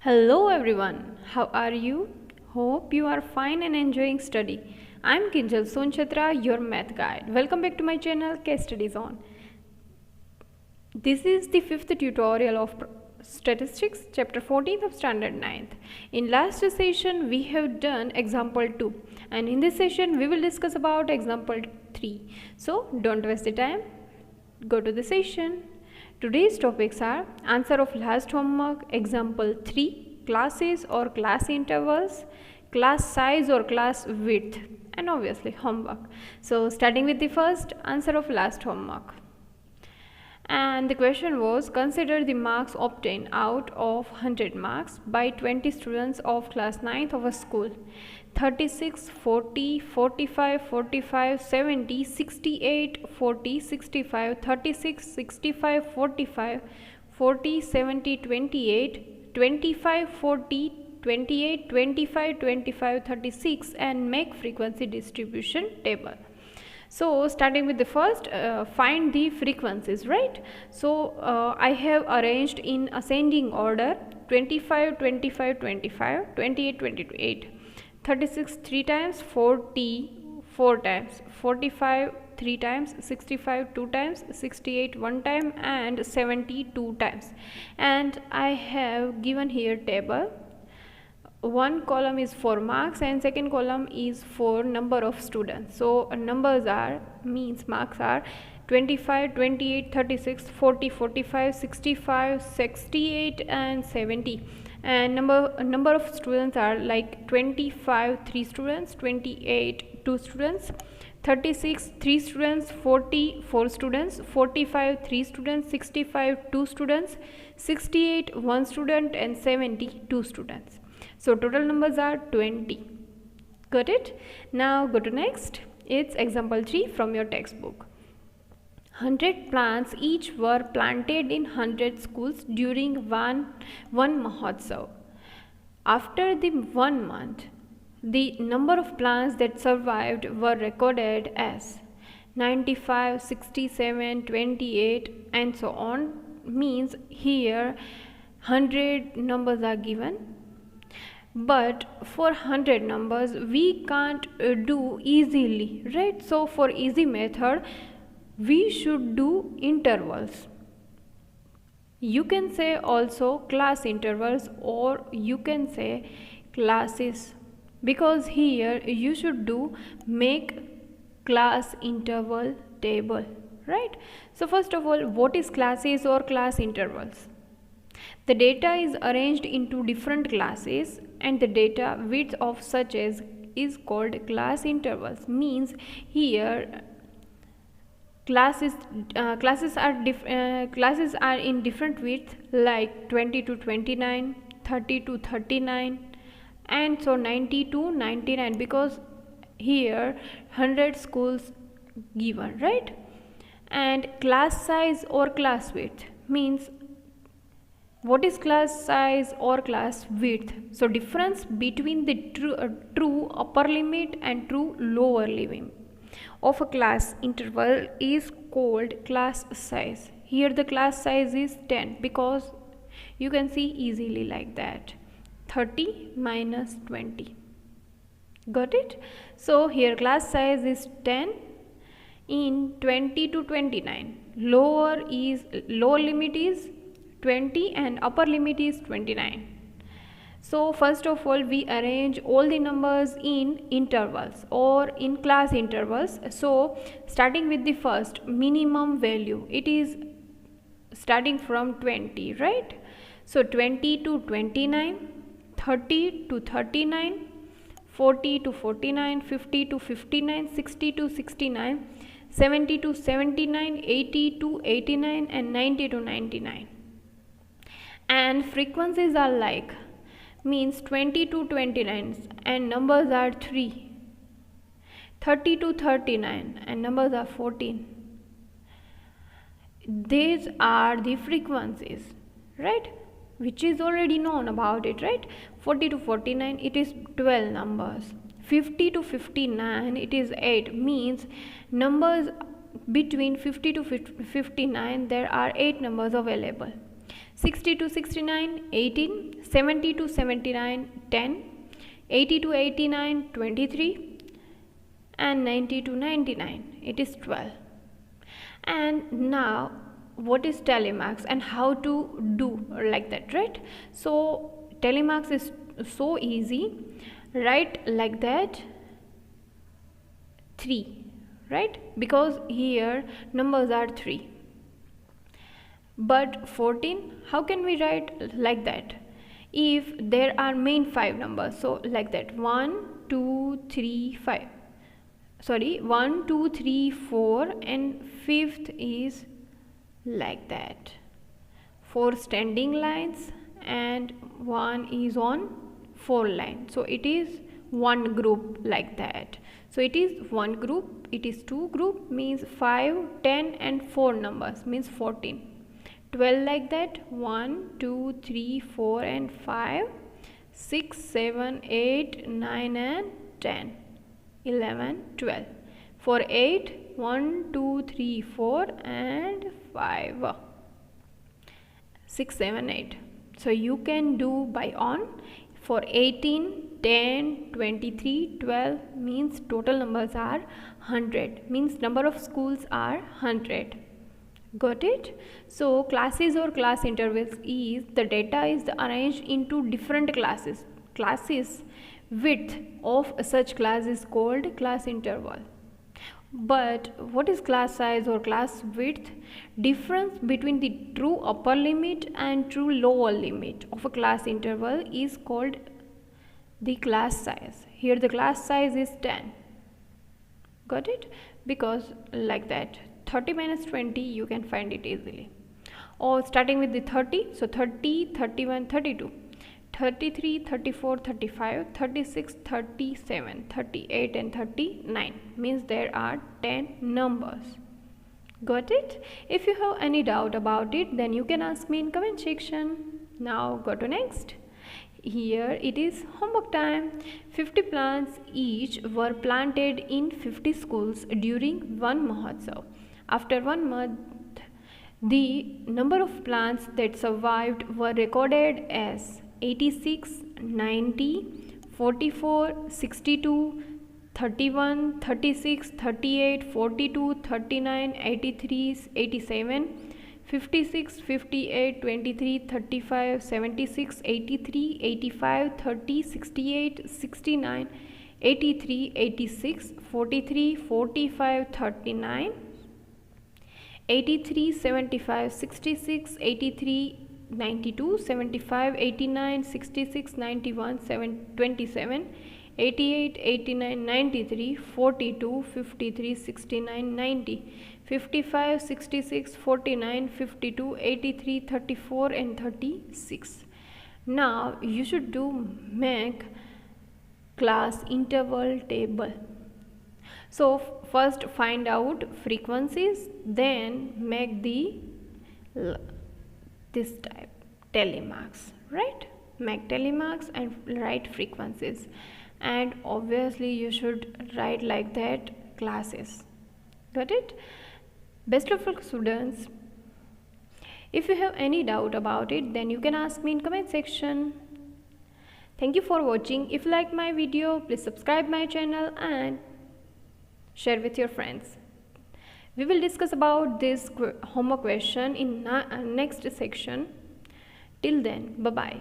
Hello everyone, how are you? Hope you are fine and enjoying study. I'm Kinjal Sonchatra, your math guide. Welcome back to my channel StudyZone. This is the fifth tutorial of Statistics, chapter 14 of standard 9th. In last session we have done example 2 and in this session we will discuss about example 3. So don't waste the time, go to the session. Today's topics are answer of last homework, example 3, classes or class intervals, class size or class width, and obviously homework. So starting with the first answer of last homework. And the question was, consider the marks obtained out of 100 marks by 20 students of class 9th of a school. 36, 40, 45, 45, 70, 68, 40, 65, 36, 65, 45, 40, 70, 28, 25, 40, 28, 25, 25, 36 and make frequency distribution table. So starting with the first, find the frequencies, right? So I have arranged in ascending order 25, 25, 25, 28, 28, 36 3 times, 40 4 times, 45 3 times, 65 2 times, 68 1 time and 70 2 times. And I have given here table. One column is for marks and second column is for number of students. So numbers are marks are 25, 28, 36, 40, 45, 65, 68 and 70. And number of students are like 25 3 students, 28 2 students, 36 3 students, 40 4 students, 45 3 students, 65 2 students, 68 1 student and 70 2 students. So total numbers are 20. Got it? Now go to next. It's example 3 from your textbook. 100 plants each were planted in 100 schools during one Mahotsav. After the 1 month, the number of plants that survived were recorded as 95, 67, 28 and so on. Means here 100 numbers are given. But for 100 numbers we can't do easily, right? So for easy method we should do intervals. You can say also class intervals or you can say classes, because here you should do make class interval table, right? So first of all, what is classes or class intervals? The data is arranged into different classes and the data width of such as is called class intervals. Means here classes are in different width like 20 to 29, 30 to 39 and so 90 to 99, because here 100 schools given, right? And class size or class width means, what is class size or class width? So difference between the true upper limit and true lower limit of a class interval is called class size. Here the class size is 10 because you can see easily like that, 30 minus 20. Got it? So here class size is 10 in 20 to 29. Lower limit is 20 and upper limit is 29. So first of all we arrange all the numbers in intervals or in class intervals. So starting with the first minimum value, it is starting from 20, right? So 20 to 29, 30 to 39, 40 to 49, 50 to 59, 60 to 69, 70 to 79, 80 to 89 and 90 to 99. And frequencies are like, means 20 to 29 and numbers are 3, 30 to 39 and numbers are 14. These are the frequencies, right? Which is already known about it, right? 40 to 49 it is 12 numbers, 50 to 59 it is 8. Means numbers between 50 to 59 there are 8 numbers available. 60 to 69, 18, 70 to 79, 10, 80 to 89, 23, and 90 to 99, it is 12. And now what is telemarks and how to do like that, right? So telemarks is so easy. Write like that 3, right? Because here numbers are 3. But 14, how can we write like that? If there are main 5 numbers, so like that 1, 2, 3, 5. Sorry, 1, 2, 3, 4, and 5th is like that. 4 standing lines and 1 is on 4 line. So it is one group like that. So it is one group, it is two group, means 5, 10 and 4 numbers, means 14. 12 like that, 1, 2, 3, 4 and 5, 6, 7, 8, 9 and 10, 11, 12. For 8, 1, 2, 3, 4 and 5, 6, 7, 8. So you can do by on. For 18, 10, 23, 12 means total numbers are 100, means number of schools are 100. Got it? So classes or class intervals is the data is arranged into different classes. Classes width of such class is called class interval. But what is class size or class width? Difference between the true upper limit and true lower limit of a class interval is called the class size. Here the class size is 10. Got it? Because like that 30 minus 20 you can find it easily. Or starting with the 30, so 30, 31, 32, 33, 34, 35, 36, 37, 38 and 39, means there are 10 numbers. Got it? If you have any doubt about it, then you can ask me in comment section. Now go to next. Here it is homework time. 50 plants each were planted in 50 schools during one Mahotsav. After 1 month, the number of plants that survived were recorded as 86, 90, 44, 62, 31, 36, 38, 42, 39, 83, 87, 56, 58, 23, 35, 76, 83, 85, 30, 68, 69, 83, 86, 43, 45, 39, 83, 75, 66, 83, 92, 75, 89, 66, 91, 27, 88, 89, 93, 42, 53, 69, 90, 55, 66, 49, 52, 83, 34 and 36. Now you should make class interval table. So first find out frequencies, then make this type telemarks, right? Make telemarks and write frequencies, and obviously you should write like that classes. Got it? Best of luck, students. If you have any doubt about it, then you can ask me in comment section. Thank you for watching. If you like my video, please subscribe my channel and share with your friends. We will discuss about this homework question in next section. Till then, bye bye.